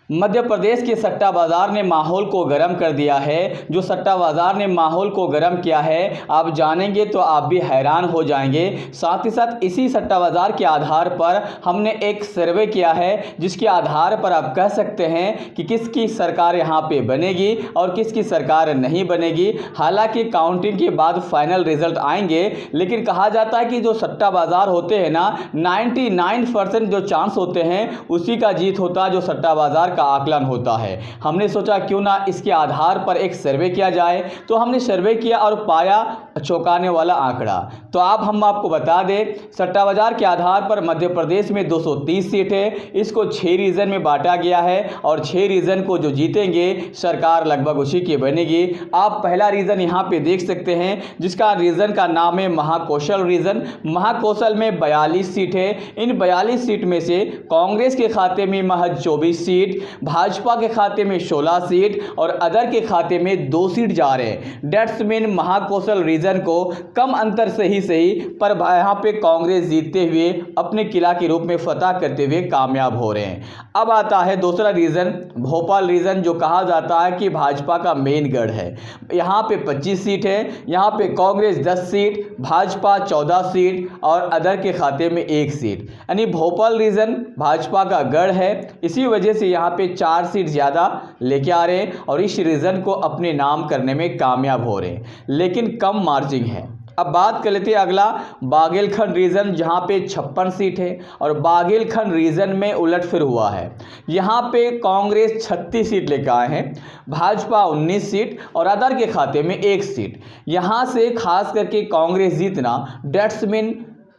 मध्य प्रदेश के सट्टा बाजार ने माहौल को गर्म कर दिया है। जो सट्टा बाजार ने माहौल को गर्म किया है, आप जानेंगे तो आप भी हैरान हो जाएंगे। साथ ही साथ इसी सट्टा बाजार के आधार पर हमने एक सर्वे किया है, जिसके आधार पर आप कह सकते हैं कि किसकी सरकार यहाँ पे बनेगी और किसकी सरकार नहीं बनेगी। हालांकि काउंटिंग के बाद फाइनल रिजल्ट आएंगे, लेकिन कहा जाता है कि जो सट्टा बाजार होते हैं ना, 99% जो चांस होते हैं उसी का जीत होता है, जो सट्टा बाजार का आकलन होता है। हमने सोचा क्यों ना इसके आधार पर एक सर्वे किया जाए, तो हमने सर्वे किया और पाया चौंकाने वाला आंकड़ा। तो हम आपको बता दें, सट्टा बाजार के आधार पर मध्य प्रदेश में 230 सीट है। इसको 6 रीजन में बांटा गया है और 6 रीजन को जो जीतेंगे सरकार लगभग उसी की बनेगी। आप पहला रीजन यहाँ पे देख सकते हैं, जिसका रीजन का नाम है महाकौशल रीजन। महाकौशल में 42 सीट है। इन 42 सीट में से कांग्रेस के खाते में महज 24 सीट, भाजपा के खाते में 16 सीट और अदर के खाते में 2 सीट जा रहे हैं। डेट्स मीन महाकौशल रीजन को कम अंतर से ही सही, पर यहाँ पे कांग्रेस जीतते हुए अपने किला के रूप में फतह करते हुए कामयाब हो रहे हैं। अब आता है दूसरा रीजन, भोपाल रीजन, जो कहा जाता है कि भाजपा का मेन गढ़ है। यहाँ पे 25 सीट है। यहाँ पे कांग्रेस 10 सीट, भाजपा 14 सीट और अदर के खाते में 1 सीट। यानी भोपाल रीजन भाजपा का गढ़ है। इसी वजह से यहाँ पे 4 सीट ज़्यादा लेके आ रहे हैं और इस रीजन को अपने नाम करने में कामयाब हो रहे हैं, लेकिन कम मार्जिन है। अब बात कर लेते हैं अगला, बागेलखंड रीजन, जहाँ पे 56 सीट है और बागेलखंड रीजन में उलटफेर हुआ है। यहाँ पे कांग्रेस 36 सीट लेकर आए हैं, भाजपा 19 सीट और अदर के खाते में 1 सीट। यहाँ से खास करके कांग्रेस जीतना डेट्स मीन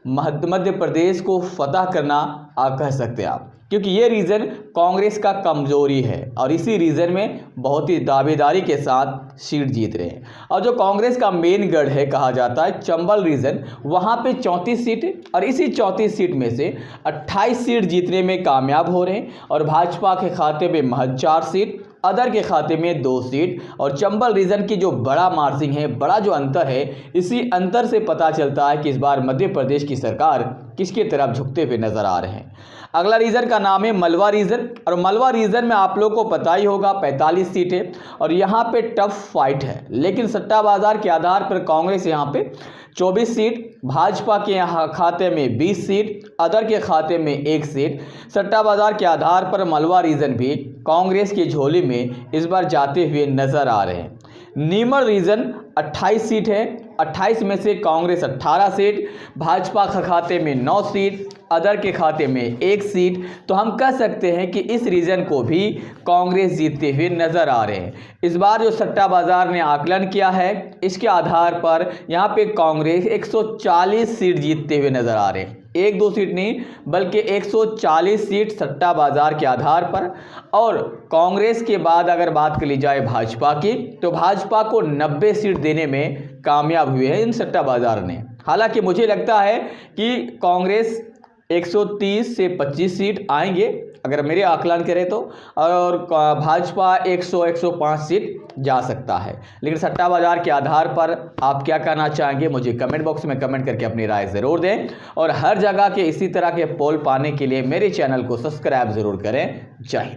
मध्य प्रदेश को फतह करना आप कह सकते हैं आप, क्योंकि ये रीजन कांग्रेस का कमजोरी है और इसी रीजन में बहुत ही दावेदारी के साथ सीट जीत रहे हैं। और जो कांग्रेस का मेन गढ़ है कहा जाता है चंबल रीजन, वहाँ पे 34 सीट है और इसी 34 सीट में से 28 सीट जीतने में कामयाब हो रहे हैं और भाजपा के खाते में महज 4 सीट, अदर के खाते में 2 सीट। और चंबल रीजन की जो बड़ा मार्जिन है, बड़ा जो अंतर है, इसी अंतर से पता चलता है कि इस बार मध्य प्रदेश की सरकार किसकी तरफ झुकते हुए नजर आ रहे हैं। अगला रीजन का नाम है मलवा रीजन और मलवा रीजन में आप लोगों को पता ही होगा 45 सीट है और यहाँ पे टफ फाइट है। लेकिन सट्टा बाजार के आधार पर कांग्रेस यहाँ पे 24 सीट, भाजपा के यहाँ खाते में 20 सीट, अदर के खाते में 1 सीट। सट्टा बाजार के आधार पर मलवा रीजन भी कांग्रेस की झोली में इस बार जाते हुए नजर आ रहे हैं। नीमच रीजन 28 सीट है, 28 में से कांग्रेस 18 सीट, भाजपा के खाते में 9 सीट, अदर के खाते में 1 सीट। तो हम कह सकते हैं कि इस रीजन को भी कांग्रेस जीतते हुए नजर आ रहे हैं। इस बार जो सट्टा बाजार ने आकलन किया है, इसके आधार पर यहाँ पे कांग्रेस 140 सीट जीतते हुए नजर आ रहे हैं। 1-2 सीट नहीं बल्कि 140 सीट सट्टा बाजार के आधार पर। और कांग्रेस के बाद अगर बात कर ली जाए भाजपा की, तो भाजपा को 90 सीट देने में कामयाब हुए हैं इन सट्टा बाजार ने। हालांकि मुझे लगता है कि कांग्रेस 130 से 25 सीट आएंगे अगर मेरे आकलन करें तो, और भाजपा 100-105 सीट जा सकता है। लेकिन सट्टा बाजार के आधार पर आप क्या कहना चाहेंगे, मुझे कमेंट बॉक्स में कमेंट करके अपनी राय ज़रूर दें। और हर जगह के इसी तरह के पोल पाने के लिए मेरे चैनल को सब्सक्राइब ज़रूर करें। जय हिंद।